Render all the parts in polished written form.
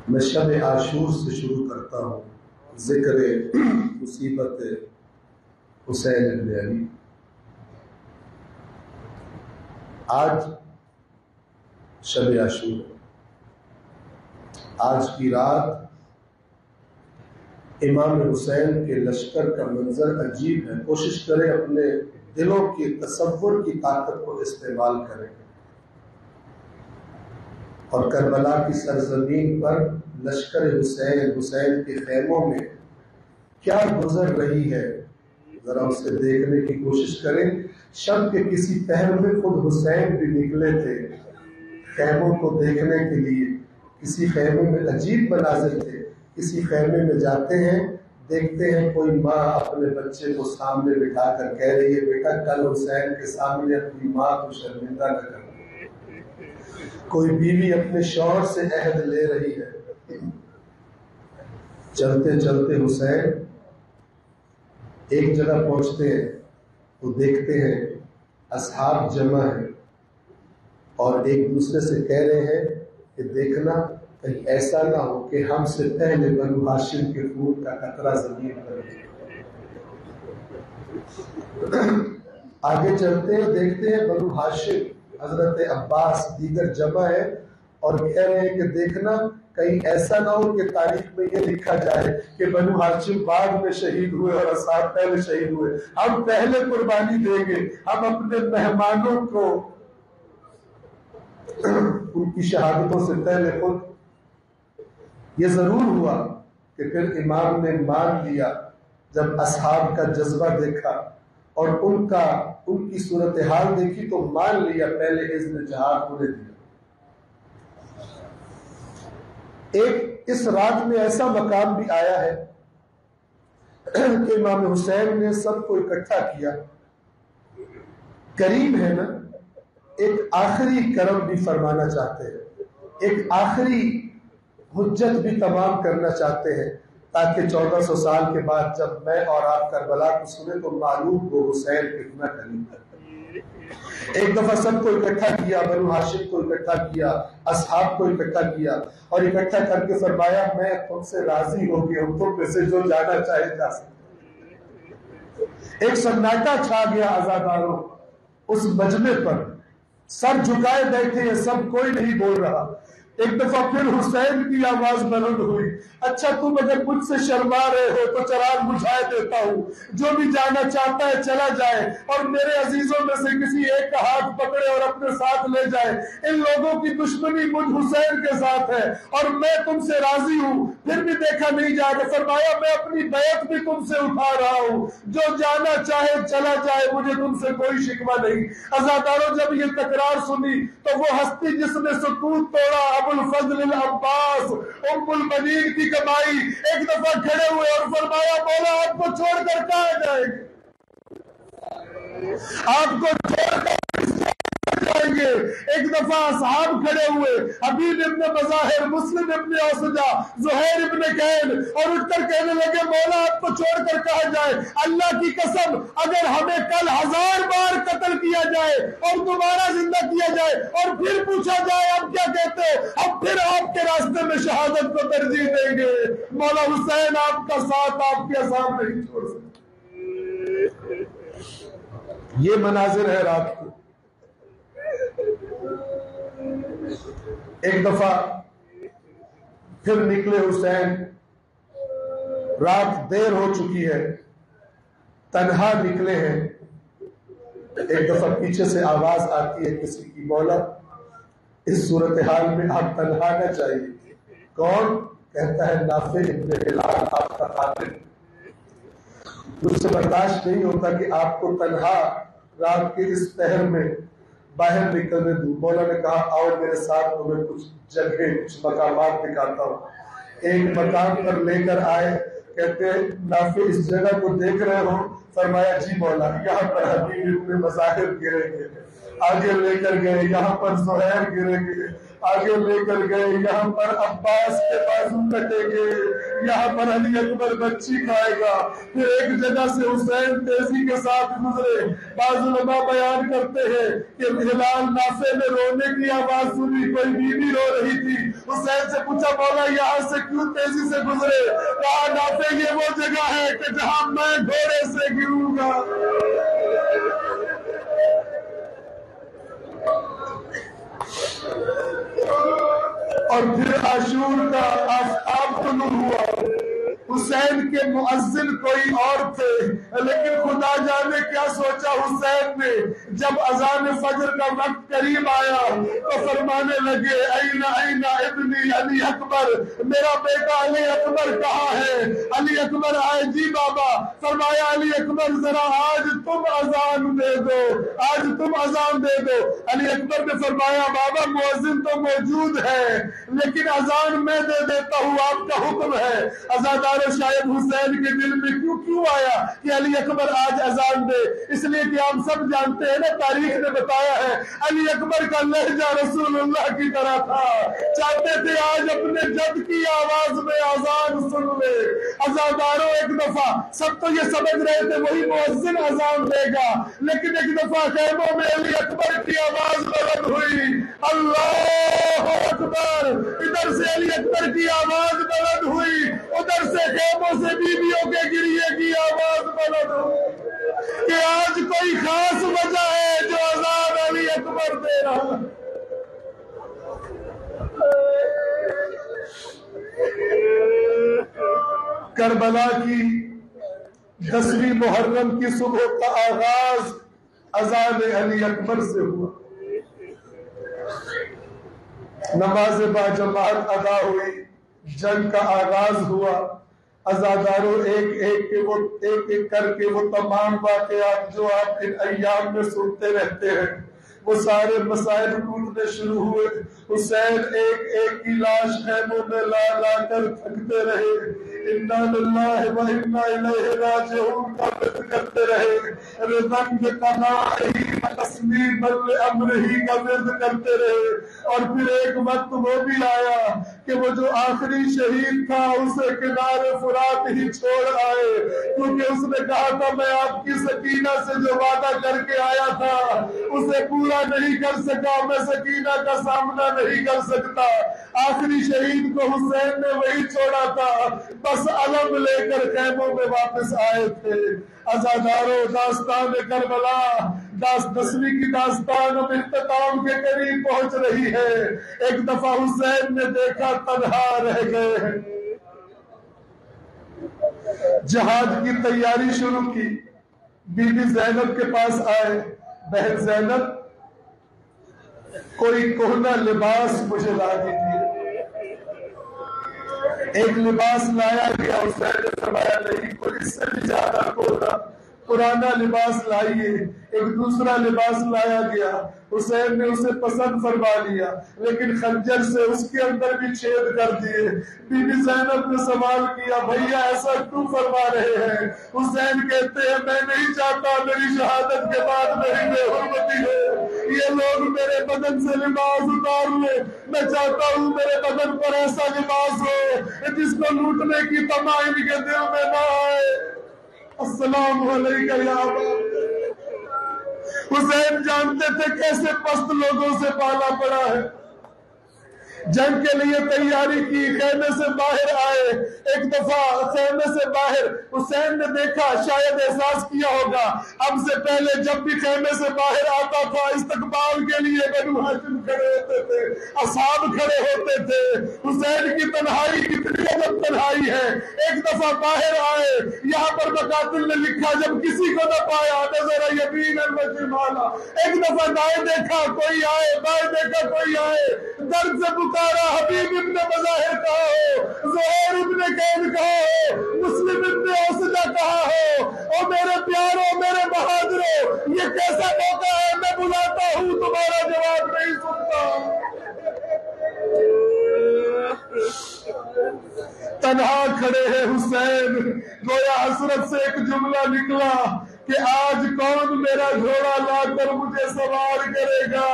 میں شب عاشور سے شروع کرتا ہوں ذکر مصیبت حسین ابن علی۔ آج شب عاشور، آج کی رات امام حسین کے لشکر کا منظر عجیب ہے۔ کوشش کریں اپنے دلوں کی تصور کی طاقت کو استعمال کریں اور کربلا کی سرزمین پر لشکر حسین کے خیموں میں کیا گزر رہی ہے ذرا اسے دیکھنے کی کوشش کریں۔ شب کے کسی پہر میں خود حسین بھی نکلے تھے خیموں کو دیکھنے کے لیے۔ کسی خیمے میں عجیب مناظر تھے۔ کسی خیمے میں جاتے ہیں، دیکھتے ہیں کوئی ماں اپنے بچے کو سامنے بٹھا کر کہہ رہی ہے بیٹا کل حسین کے سامنے اپنی ماں کو شرمندہ نہ کرنا۔ کوئی بیوی اپنے شوہر سے عہد لے رہی ہے۔ چلتے چلتے حسین ایک جگہ پہنچتے ہیں تو دیکھتے ہیں اصحاب جمع ہیں اور ایک دوسرے سے کہہ رہے ہیں کہ دیکھنا کہیں ایسا نہ ہو کہ ہم سے پہلے بنو ہاشم کے خون کا قطرہ زمین پر آگے چلتے ہیں، دیکھتے ہیں بنو ہاشم حضرت عباس دیگر جمع ہے اور کہہ رہے ہیں کہ دیکھنا کہیں ایسا نہ ہو کہ تاریخ میں یہ لکھا جائے کہ بنو ہاشم بعد میں شہید ہوئے اور اصحاب پہلے شہید ہوئے، ہم پہلے قربانی دیں گے، ہم اپنے مہمانوں کو ان کی شہادتوں سے پہلے خود۔ یہ ضرور ہوا کہ پھر امام نے مان لیا جب اصحاب کا جذبہ دیکھا اور ان کی صورتحال دیکھی تو مان لیا، پہلے اذن جہاد انہیں دیا۔ ایک اس رات میں ایسا مقام بھی آیا ہے کہ امام حسین نے سب کو اکٹھا کیا۔ کریم ہے نا، ایک آخری کرم بھی فرمانا چاہتے ہیں، ایک آخری حجت بھی تمام کرنا چاہتے ہیں تاکہ 1400 سال کے بعد جب میں اور آپ کربلا کو سنیں تو معلوم ہو حسین کتنا کریم ہے۔ ایک دفعہ سب کو اکٹھا کیا، بنو ہاشم کو اکٹھا کیا، اصحاب کو اکٹھا کیا اور اکٹھا کر کے فرمایا میں تم سے راضی ہو گیا ہوں، تم میں سے جو جانا چاہے جا سکتے۔ ایک سناٹا چھا گیا عزاداروں اس مجمع پر، سر جھکائے بیٹھے ہیں سب، کوئی نہیں بول رہا۔ ایک دفعہ پھر حسین کی آواز بلند ہوئی، اچھا تم اگر مجھ سے شرما رہے ہو تو چراغ بجھائے دیتا ہوں، جو بھی جانا چاہتا ہے چلا جائے اور میرے عزیزوں میں سے کسی ایک کا ہاتھ پکڑے اور اپنے ساتھ لے جائے۔ ان لوگوں کی دشمنی مجھ حسین کے ساتھ ہے اور میں تم سے راضی ہوں، پھر بھی دیکھا نہیں جائے گا۔ فرمایا میں اپنی بیعت بھی تم سے اٹھا رہا ہوں، جو جانا چاہے چلا جائے، مجھے تم سے کوئی شکوہ نہیں۔ عزاداروں جب یہ تکرار سنی تو وہ ہستی جس نے سکوت توڑا، ابو الفضل العباس ام البنین کی کمائی، ایک دفعہ کھڑے ہوئے اور فرمایا مولا آپ کو چھوڑ کر کہاں جائیں گے، آپ کو چھوڑ کر جائیں گے۔ ایک دفعہ اصحاب کھڑے ہوئے، حبیب ابن مظاہر، مسلم ابن اوسجا، زہیر ابن کین، اور اٹھ کر کہنے لگے مولا آپ کو چھوڑ کر کہاں جائے، اللہ کی قسم اگر ہمیں کل 1000 بار قتل کیا جائے اور دوبارہ زندہ کیا جائے اور پھر پوچھا جائے اب کیا کہتے ہو، اب پھر آپ کے راستے میں شہادت کو ترجیح دیں گے۔ مولا حسین آپ کا ساتھ آپ کے اصحاب نہیں چھوڑ سکتے۔ یہ مناظر ہے رات کو۔ ایک دفعہ پھر نکلے حسین، رات دیر ہو چکی ہے، تنہا نکلے ہیں۔ ایک دفعہ پیچھے سے آواز آتی ہے کسی کی، مولا اس صورتحال میں آپ تنہا نہ چاہیے۔ کون؟ کہتا ہے نافع ابن ہلال آپ کا قاتل۔ مجھ سے برداشت نہیں ہوتا کہ آپ کو تنہا رات کے اس پہر میں باہر نکلنے دوں۔ مولا نے کہا آؤ میرے ساتھ، تمہیں کچھ جگہ کچھ مقامات دکھاتا ہوں۔ ایک مقام پر لے کر آئے، کہتے ہیں نافع اس جگہ کو دیکھ رہے ہو؟ فرمایا جی مولا، یہاں پر حبیب ابن مظاہر گرے گئے، آگے لے کر گئے یہاں پر زہیر گرے گئے، آگے لے کر گئے یہاں پر عباس کے بازو کٹے گئے، یہاں پر علی اکبر بچی کھائے گا. پھر ایک جگہ سے حسین تیزی کے ساتھ گزرے. بعض علماء بیان کرتے ہیں کہ ہلال نافع میں رونے کی آواز سنی, کوئی بیوی رو رہی تھی. حسین سے پوچھا مولا یہاں سے کیوں تیزی سے گزرے؟ کہا نافع یہ وہ جگہ ہے کہ جہاں میں گھوڑے سے گروں گا. اور پھر عاشور کا آفتاب طلوع ہوا. حسین کے مؤذن کوئی اور تھے, لیکن خدا جانے کیا سوچا حسین نے. جب اذان فجر کا وقت قریب آیا تو فرمانے لگے این این ابنی علی اکبر, میرا بیٹا علی اکبر کہاں ہے؟ علی اکبر آئے. جی بابا. فرمایا علی اکبر ذرا آج تم اذان دے دو, آج تم اذان دے دو. علی اکبر نے فرمایا بابا مؤذن تو موجود ہے لیکن اذان میں دے دیتا ہوں, آپ کا حکم ہے. عزادارو شاید حسین کے دل میں کیوں آیا کہ علی اکبر آج اذان دے؟ اس لیے کہ آپ سب جانتے ہیں نا, تاریخ نے بتایا ہے علی اکبر کا لہجہ رسول اللہ کی طرح تھا. چاہتے تھے آج اپنے جد کی آواز میں اذان سن لے. عزادارو ایک دفعہ سب تو یہ سمجھ رہے تھے وہی مؤذن اذان دے گا, لیکن ایک دفعہ خیموں میں علی اکبر کی آواز بلند ہوئی, اللہ اکبر. ادھر سے علی اکبر کی آواز بلند ہوئی, ادھر سے خیموں سے بیویوں کے گریے کی آواز بلند ہوئی کہ آج کوئی خاص وجہ ہے جو اذان علی اکبر دے رہا. کربلا کی 10ویں محرم کی صبح کا آغاز اذان علی اکبر سے ہوا. نماز باجماعت ادا ہوئی, جنگ کا آغاز ہوا. عزاداروں ایک ایک کر کے وہ تمام واقعات جو آپ ان ایام میں سنتے رہتے ہیں وہ سارے مسائل ٹوٹنے شروع ہوئے. حسین ایک کی لاش خیموں میں لا کر تھکتے رہے, انا للہ و انا الیہ راجعون کا ورد کرتے رہے. رضن بقضائہ و تسلیما لامرہ کا ورد کرتے رہے. اور پھر ایک وقت وہ بھی آیا کہ وہ جو آخری شہید تھا اسے کنارے فرات ہی چھوڑ آئے, کیونکہ اس نے کہا تھا میں آپ کی سکینہ سے جو وعدہ کر کے آیا تھا اسے پورا نہیں کر سکا, میں سکینہ کا سامنا نہیں کر سکتا. آخری شہید کو حسین نے وہی چھوڑا تھا, بس علم لے کر خیموں میں واپس آئے تھے. عزاداروں داستان کربلا 10ویں کی داستان اب اختتام کے قریب پہنچ رہی ہے. ایک دفعہ حسین نے دیکھا تنہا رہ گئے ہیں. جہاد کی تیاری شروع کی. بی بی زینب کے پاس آئے, بہن زینب کوئی کہنا لباس مجھے لا دیجیے. ایک لباس لایا گیا, حسین نے فرمایا نہیں, کوئی اس سے بھی زیادہ کہنا پرانا لباس لائیے. ایک دوسرا لباس لایا گیا, حسین نے اسے پسند فرما لیا لیکن خنجر سے اس کے اندر بھی چھید کر دیے. بی بی زینب نے سوال کیا بھیا ایسا کیوں فرما رہے ہیں؟ حسین کہتے ہیں میں نہیں چاہتا میری شہادت کے بعد میری بے حرمتی ہے, یہ لوگ میرے بدن سے لباس اتار لیں. میں چاہتا ہوں میرے بدن پر ایسا لباس ہو جس کو لوٹنے کی طمع ان کے دل میں نہ آئے. السلام علیکم یا ابا. حسین جانتے تھے کیسے پست لوگوں سے پالا پڑا ہے. جنگ کے لیے تیاری کی, خیمے سے باہر آئے. ایک دفعہ خیمے سے باہر حسین نے دیکھا, شاید احساس کیا ہوگا, اب سے پہلے جب بھی خیمے سے باہر آتا تھا استقبال کے لیے بنو ہاشم کھڑے ہوتے تھے, اصحاب کھڑے ہوتے تھے. حسین کی تنہائی کتنی عجب تنہائی ہے. ایک دفعہ باہر آئے, یہاں پر مقاتل نے لکھا جب کسی کو نہ پایا نظر یمیناً و شمالا. ایک دفعہ دائیں دیکھا کوئی آئے, بائیں دیکھا کوئی آئے, درد سے پکارا حبیب ابن مظاہر کہا ہو, زہیر ابن قین کہا ہو, مسلم ابن اوسجہ کہا ہو, او میرے پیاروں میرے بہادروں یہ کیسا موقع ہے, میں بلاتا ہوں تمہارا جواب نہیں سنتا. تنہا کھڑے ہیں حسین, گویا حسرت سے ایک جملہ نکلا کہ آج کون میرا گھوڑا لا کر مجھے سوار کرے گا.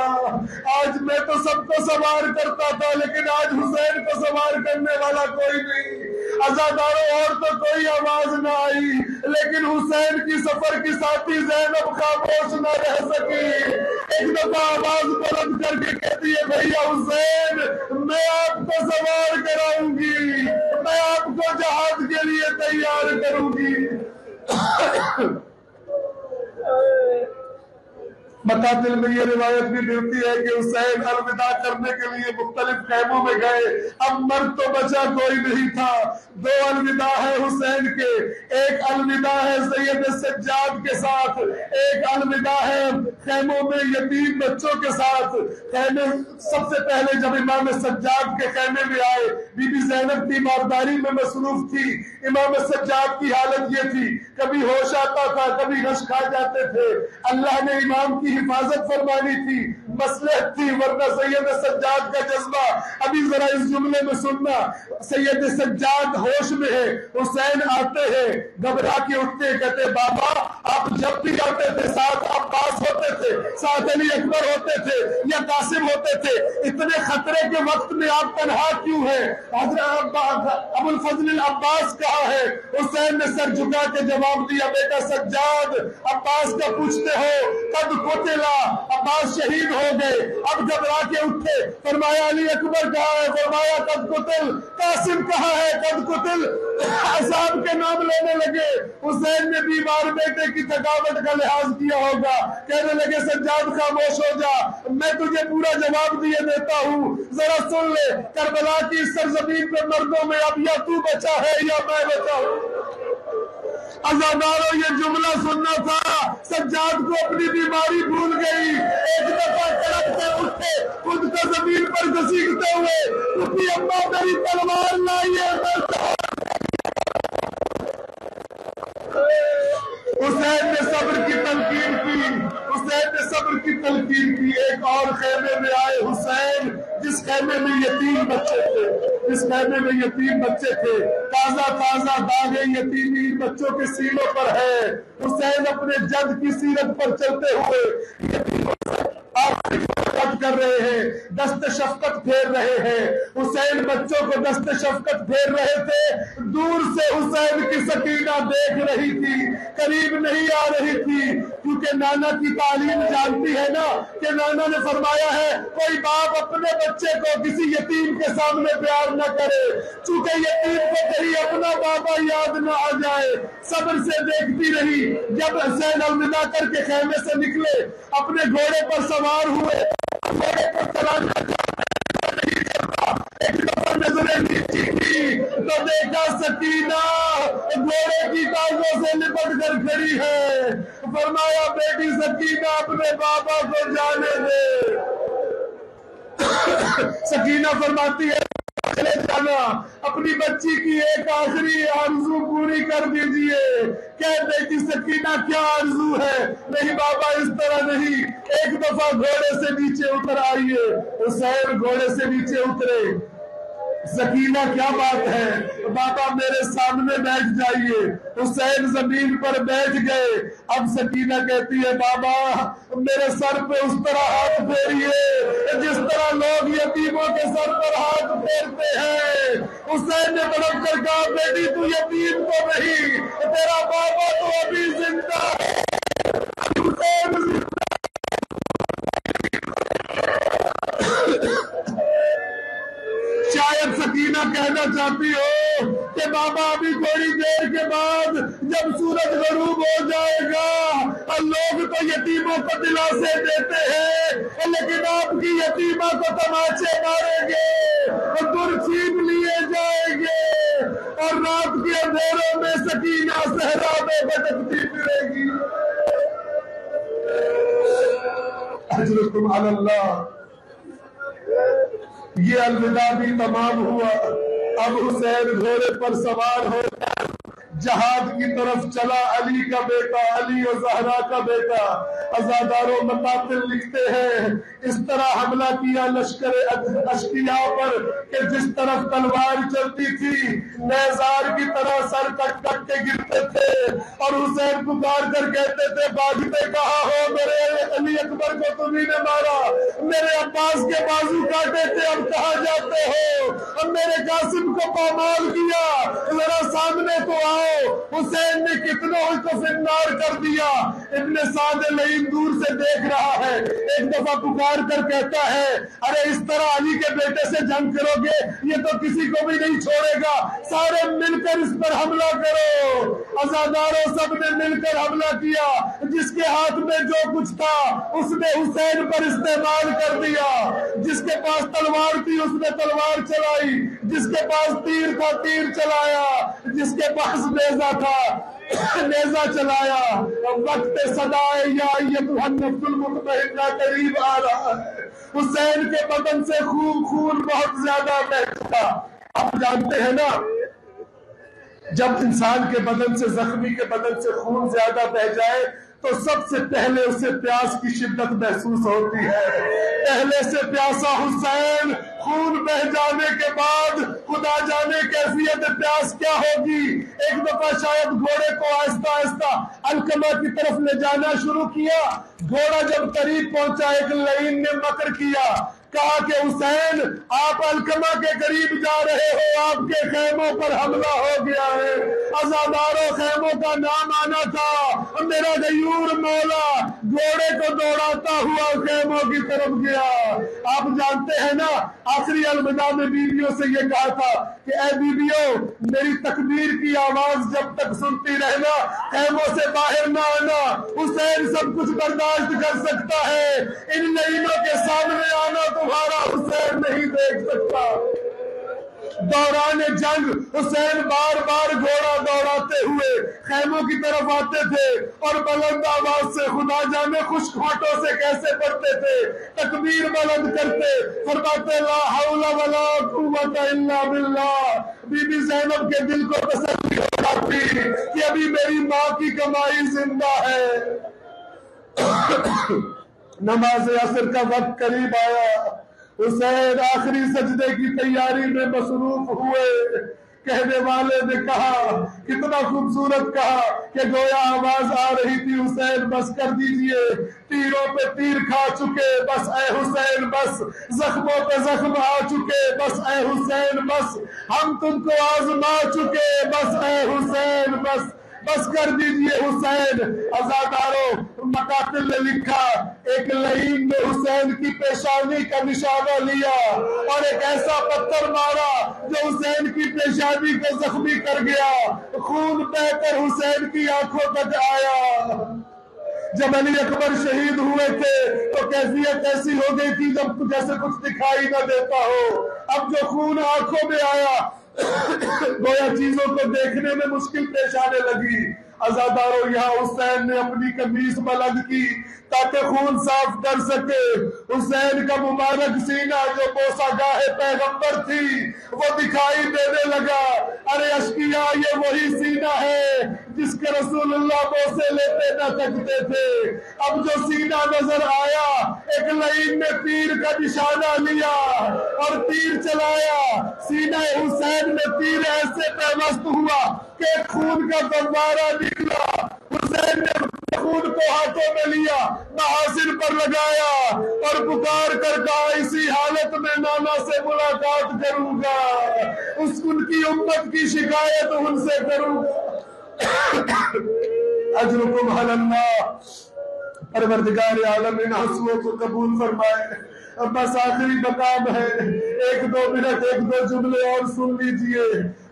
آج میں تو سب کو سوار کرتا تھا لیکن آج حسین کو سوار کرنے والا کوئی نہیں. عزاداروں اور تو کوئی آواز نہ آئی، لیکن حسین کی سفر کی ساتھی زینب خاموش نہ رہ سکی۔ ایک دفعہ آواز بلند کر کے کہتی ہے بھیا حسین میں آپ کو سوار کراؤں گی، میں آپ کو جہاد کے لیے تیار کروں گی۔ مقاتل میں یہ روایت بھی ملتی ہے کہ حسین الوداع کرنے کے لیے مختلف خیموں میں گئے، اب مرد تو بچا کوئی نہیں تھا۔ دو الوداع ہے حسین کے، ایک الوداع ہے سید سجاد کے ساتھ، ایک الوداع ہے خیموں میں یتیم بچوں کے ساتھ۔ خیمے سب سے پہلے جب امام سجاد کے خیمے میں آئے، بی بی زینب تیمارداری میں مصروف تھی، امام سجاد کی حالت یہ تھی کبھی ہوش آتا تھا کبھی غش کھا جاتے تھے۔ اللہ نے امام کی حفاظت فرمانی تھی، مصلحت تھی، ورنہ سید سجاد کا جذبہ ابھی ذرا اس جملے میں سننا۔ سید سجاد ہوش میں ہے، حسین آتے ہیں گھبرا کے اٹھتے کہتے بابا آپ جب بھی آتے تھے ساتھ عباس ہوتے تھے، ساتھ علی اکبر ہوتے تھے یا قاسم ہوتے تھے، اتنے خطرے کے وقت میں آپ تنہا کیوں ہیں؟ حضرت ابو الفضل العباس کہا ہے؟ حسین نے سر جھکا کے جواب دیا بیٹا سجاد عباس کا پوچھتے ہو قد قتلا، عباس شہید ہو گئے۔ اب گھبرا کے اٹھے، فرمایا علی اکبر کہاں ہے؟ فرمایا قد قتل۔ قاسم کہاں ہے؟ قد قتل۔ اصحاب کے نام لینے لگے۔ حسین نے بیمار بیٹے کی تھکاوٹ کا لحاظ کیا ہوگا، کہنے لگے سجاد خاموش ہو جا، میں تجھے پورا جواب دیے دیتا ہوں، ذرا سن لے۔ کربلا کی سرزمین پہ مردوں میں اب یا تو بچا ہے یا میں بچا ہوں۔ عزاداروں یہ جملہ سننا تھا، سجاد کو اپنی بیماری بھول گئی، ایک دفعہ تڑپتے اٹھے خود کو زمین پر گھسیٹتے ہوئے اٹھی اماں میری تلوار لائیے۔ حسین نے صبر کی تلقین کی، حسین نے صبر کی تلقین کی۔ ایک اور خیمے میں آئے حسین، جس خیمے میں یتیم بچے تھے، جس خیمے میں یتیم بچے تھے، تازہ تازہ داغے یتیمی بچوں کے سینوں پر ہے۔ حسین اپنے جد کی سیرت پر چلتے ہوئے کر رہے ہیں، دست شفقت پھیر رہے ہیں۔ حسین بچوں کو دست شفقت پھیر رہے تھے، دور سے حسین کی سکینہ دیکھ رہی تھی، قریب نہیں آ رہی تھی، کیونکہ نانا کی تعلیم جانتی ہے نا کہ نانا نے فرمایا ہے کوئی باپ اپنے بچے کو کسی یتیم کے سامنے پیار نہ کرے، چونکہ یتیم کو کہیں اپنا بابا یاد نہ آ جائے۔ صبر سے دیکھتی رہی۔ جب حسین الوداع کر کے خیمے سے نکلے، اپنے گھوڑے پر سوار ہوئے، گھوڑے پر چلانا نہیں کرتا، ایک دفعہ نظریں نیچی کی تو دیکھا سکینہ گھوڑے کی ٹانگوں سے لپٹ کر کھڑی ہے۔ فرمایا بیٹی سکینہ اپنے بابا کو جانے دے۔ سکینہ فرماتی ہے چلے جانا، اپنی بچی کی ایک آخری آرزو پوری کر دیجئے۔ کہہ بیٹی سکینہ کیا آرزو ہے؟ نہیں بابا اس طرح نہیں، ایک دفعہ گھوڑے سے نیچے اتر آئیے۔ حسین گھوڑے سے نیچے اترے۔ سکینہ کیا بات ہے؟ بابا میرے سامنے بیٹھ جائیے۔ حسین زمین پر بیٹھ گئے۔ اب سکینہ کہتی ہے بابا میرے سر پہ اس طرح ہاتھ پھیریے جس طرح لوگ یتیموں کے سر پر ہاتھ پھیرتے ہیں۔ حسین نے بڑک کر کہا بیٹی تو یتیم تو نہیں، تیرا بابا تو ابھی زندہ ہے۔ حسین شاید سکینہ کہنا چاہتی ہو کہ بابا ابھی تھوڑی دیر کے بعد جب سورج غروب ہو جائے گا لوگ تو یتیموں کو دلاسے دیتے ہیں، لیکن آپ کی یتیمہ کو تماچے ماریں گے، در چھین لیے جائیں گے، اور رات کے اندھیروں میں سکینہ صحرا میں بھٹکتی پھرے گی۔ اجرکم علی اللہ۔ یہ الوداع بھی تمام ہوا۔ اب حسین گھوڑے پر سوار ہو جہاد کی طرف چلا، علی کا بیٹا، علی و زہرا کا بیٹا۔ عزاداروں مقاتل لکھتے ہیں اس طرح حملہ کیا لشکر اشقیاء پر کہ جس طرف تلوار چلتی تھی نیزار کی طرح سر کٹ کٹ کے گرتے تھے، اور حسین پکار کر کہتے تھے بھاگتے کہاں ہو؟ میرے علی اکبر کو تمہیں نے مارا، میرے عباس کے بازو کاٹے تھے، اب کہاں جاتے ہو؟ میرے قاسم کو پامال کیا، ذرا سامنے تو آؤ، حسین نے کتنوں کو فنار کر دیا۔ ابن سعد لعین دور سے دیکھ رہا ہے، ایک دفعہ پکار کر کہتا ہے ارے اس طرح علی کے بیٹے سے جنگ کرو گے، یہ تو کسی کو بھی نہیں چھوڑے گا، سارے مل کر اس پر حملہ کرو۔ عزاداروں سب نے مل کر حملہ کیا، جس کے ہاتھ میں جو کچھ تھا اس نے حسین پر استعمال کر دیا، جس کے پاس تلوار تھی اس نے تلوار چلائی، جس کے پاس تیر تھا تیر چلایا، جس کے پاس نیزہ تھا نیزہ چلایا۔ وقت صدائے یا ایتھا النفس المطمئنہ قریب آ رہا ہے، حسین کے بدن سے خون بہت زیادہ بہہ چکا۔ آپ جانتے ہیں نا، جب انسان کے بدن سے، زخمی کے بدن سے خون زیادہ بہ جائے تو سب سے پہلے اسے پیاس کی شدت محسوس ہوتی ہے۔ پہلے سے پیاسا حسین، خون بہ جانے کے بعد خدا جانے کیفیت پیاس کیا ہوگی۔ ایک دفعہ شاید گھوڑے کو آہستہ آہستہ علقمہ کی طرف لے جانا شروع کیا، گھوڑا جب قریب پہنچا ایک لعین نے مکر کیا، کہا کہ حسین آپ علقمہ کے قریب جا رہے ہو، آپ کے خیموں پر حملہ ہو گیا ہے۔ عزاداروں خیموں کا نام آنا تھا، میرا غیور مولا گھوڑے کو دوڑاتا ہوا خیموں کی طرف گیا۔ آپ جانتے ہیں نا، آخری الوداع میں بیویوں سے یہ کہا تھا کہ اے بیویوں، میری تکبیر کی آواز جب تک سنتی رہنا، خیموں سے باہر نہ آنا، حسین سب کچھ برداشت کر سکتا ہے، ان لعینوں کے سامنے آنا تمہارا حسین نہیں دیکھ سکتا۔ دوران جنگ حسین بار بار گھوڑا دوڑاتے ہوئے خیموں کی طرف آتے تھے اور بلند آواز سے، خدا جانے خشک ہونٹوں سے کیسے پڑھتے تھے، تکبیر بلند کرتے، فرماتے لا حول ولا قوت الا باللہ۔ بی بی زینب کے دل کو تسلی ہو جاتی کہ ابھی میری ماں کی کمائی زندہ ہے۔ نماز عصر کا وقت قریب آیا، حسین آخری سجدے کی تیاری میں مصروف ہوئے۔ کہنے والے نے کہا، کتنا خوبصورت کہا کہ گویا آواز آ رہی تھی حسین بس کر دیجئے، تیروں پہ تیر کھا چکے بس اے حسین بس، زخموں پہ زخم آ چکے بس اے حسین بس، ہم تم کو آزما چکے بس اے حسین بس، بس کر دیجئے حسین۔ عزاداروں مقاتل نے لکھا، ایک لعین نے حسین کی پیشانی کا نشانہ لیا اور ایک ایسا پتھر مارا جو حسین کی پیشانی کو زخمی کر گیا، خون بہ کر حسین کی آنکھوں تک آیا۔ جب علی اکبر شہید ہوئے تھے تو کیفیت ایسی ہو گئی تھی جب جیسے کچھ دکھائی نہ دیتا ہو، اب جو خون آنکھوں میں آیا گویا چیزوں کو دیکھنے میں مشکل پیش آنے لگی۔ عزاداروں یہاں حسین نے اپنی قمیص بلند کی تاکہ خون صاف کر سکے۔ حسین کا مبارک سینہ جو بوسہ گاہ پیغمبر تھی وہ دکھائی دینے لگا۔ ارے اشقیا، یہ وہی سینہ ہے جس کے رسول اللہ بوسے لیتے نہ تھکتے تھے۔ اب جو سینہ نظر آیا، ایک لعین نے تیر کا نشانہ لیا اور تیر چلایا، سینہ حسین میں تیر ایسے پیوست ہوا کہ خون کا فوارہ نکلا۔ حسین نے خون کو ہاتھوں میں لیا، محاسن پر لگایا اور پکار کر کہا، اسی حالت میں نانا سے ملاقات کروں گا، ان کی امت کی شکایت ان سے کروں گا۔ اجرکم علی اللہ، پروردگار عالم ان حسنوں کو قبول فرمائے۔ اب بس آخری مقام ہے، ایک دو منٹ ایک دو جملے اور سن لیجئے۔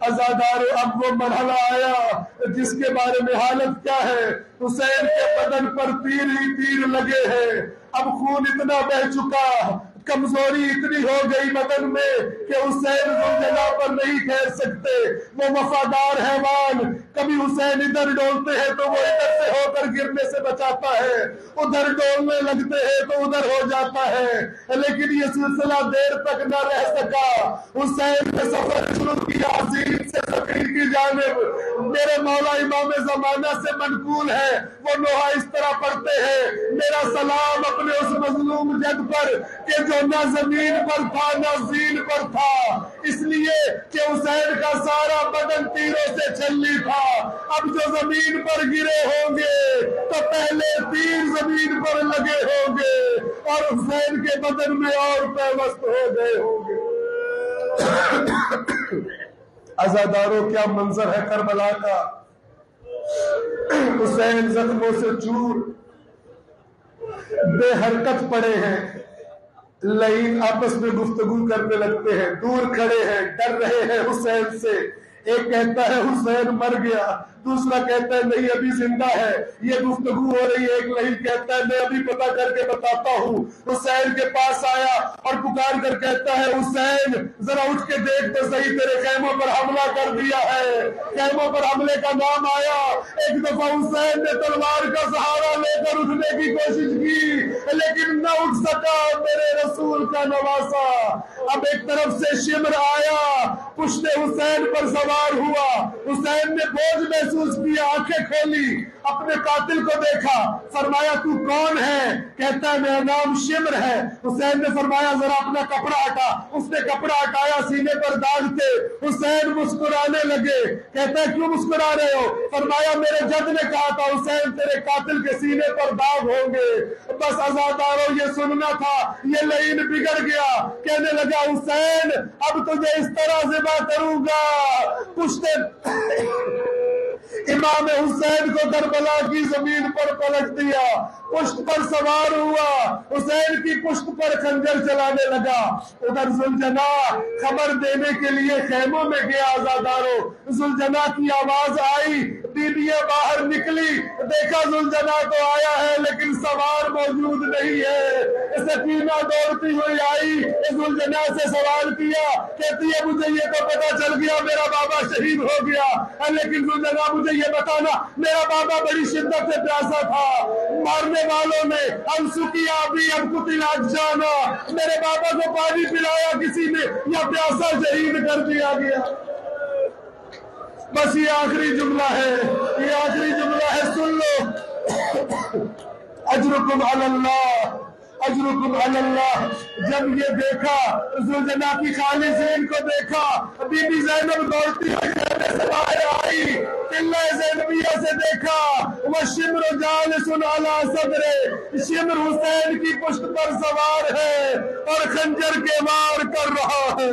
عزادارو، اب وہ مرحلہ آیا جس کے بارے میں حالت کیا ہے، حسین کے بدن پر تیر ہی تیر لگے ہیں، اب خون اتنا بہ چکا، کمزوری اتنی ہو گئی بدن میں کہ حسین اس جگہ پر نہیں ٹھہر سکتے۔ وہ وفادار حیوان، کبھی حسین ادھر ڈولتے ہیں تو وہ ادھر سے ہو کر گرنے سے بچاتا ہے، ادھر ڈولنے لگتے ہیں تو ادھر ہو جاتا ہے، لیکن یہ سلسلہ دیر تک نہ رہ سکا۔ حسین نے سفر شروع کیا عظیم سے فقیر کی جانب۔ میرے مولا امام زمانہ سے منقول ہے، وہ نوحہ اس طرح پڑھتے ہیں، میرا سلام اپنے اس مظلوم جد پر کہ جو نہ زمین پر تھا نہ زین پر تھا، اس لیے کہ حسین کا سارا بدن تیروں سے چھلی تھا۔ اب جو زمین پر گرے ہوں گے تو پہلے تیر زمین پر لگے ہوں گے اور حسین کے بدن میں اور پیوست ہو گئے ہوں گے۔ عزاداروں کیا منظر ہے کربلا کا، حسین زخموں سے چور بے حرکت پڑے ہیں، لئیم آپس میں گفتگو کرنے لگتے ہیں، دور کھڑے ہیں، ڈر رہے ہیں حسین سے۔ ایک کہتا ہے حسین مر گیا، دوسرا کہتا ہے نہیں ابھی زندہ ہے، یہ گفتگو ہو رہی ہے۔ ایک لئیم کہتا ہے میں ابھی پتہ کر کے بتاتا ہوں۔ حسین کے پاس آیا اور پکار کر کہتا ہے حسین ذرا اٹھ کے دیکھ تو صحیح، تیرے خیموں پر حملہ کر دیا ہے۔ خیموں پر حملے کا نام آیا۔ ایک دفعہ حسین نے تلوار کا سہارا لے کر اٹھنے کی کوشش کی لیکن نہ اٹھ سکا، میرے رسول کا نواسا۔ اب ایک طرف سے شمر آیا، پشت حسین پر سوار ہوا، حسین نے بوجھ محسوس کیا، آنکھیں کھولی، اپنے قاتل کو دیکھا، فرمایا تو کون ہے؟ کہتا ہے میرا نام شمر ہے۔ حسین نے فرمایا ذرا اپنا کپڑا ہٹا، اس نے کپڑا ہٹایا، سینے پر داغ تھے۔ حسین مسکرانے لگے، کہتا ہے کیوں مسکرا رہے ہو؟ فرمایا میرے جد نے کہا تھا حسین تیرے قاتل کے سینے پر داغ ہوں گے۔ بس عزاداروں یہ سننا تھا۔ یہ لعین بگڑ گیا، کہنے لگا حسین اب تجھے اس طرح ذبح کروں گا۔ پشت امام حسین کو کربلا کی زمین پر پلٹ دیا، پشت پر سوار ہوا، حسین کی پشت پر خنجر چلانے لگا۔ ادھر ذوالجناح خبر دینے کے لیے خیموں میں گیا۔ عزاداروں ذوالجناح کی آواز آئی، بیویاں باہر نکلی، دیکھا ذوالجناح تو آیا ہے لیکن سوار موجود نہیں ہے۔ سکینہ دوڑتی ہوئی آئی، ذوالجناح سے سوال کیا، کہتی ہے مجھے یہ تو پتا چل گیا میرا بابا شہید ہو گیا، لیکن ذوالجناح مجھے یہ بتانا میرا بابا بڑی شدت سے پیاسا تھا، مارنے والوں نے ہم سکیا بھی اب قتل جانا، میرے بابا کو پانی پلایا کسی نے یا پیاسا شہید کر دیا گیا۔ بس یہ آخری جملہ ہے، یہ آخری جملہ ہے، سن لو۔ اجرکم علی اللہ، اجرکم علی اللہ۔ جب یہ دیکھا ذوالجناح کی خالصین کو دیکھا، بی بی زینب دوڑتی ہوئی خیمے سے باہر آئی، قلعہ زینبیہ سے دیکھا، وَالشِّمْرُ جَالِسٌ عَلَى صَدْرِهِ، شمر حسین کی پشت پر سوار ہے اور خنجر کے وار کر رہا ہے۔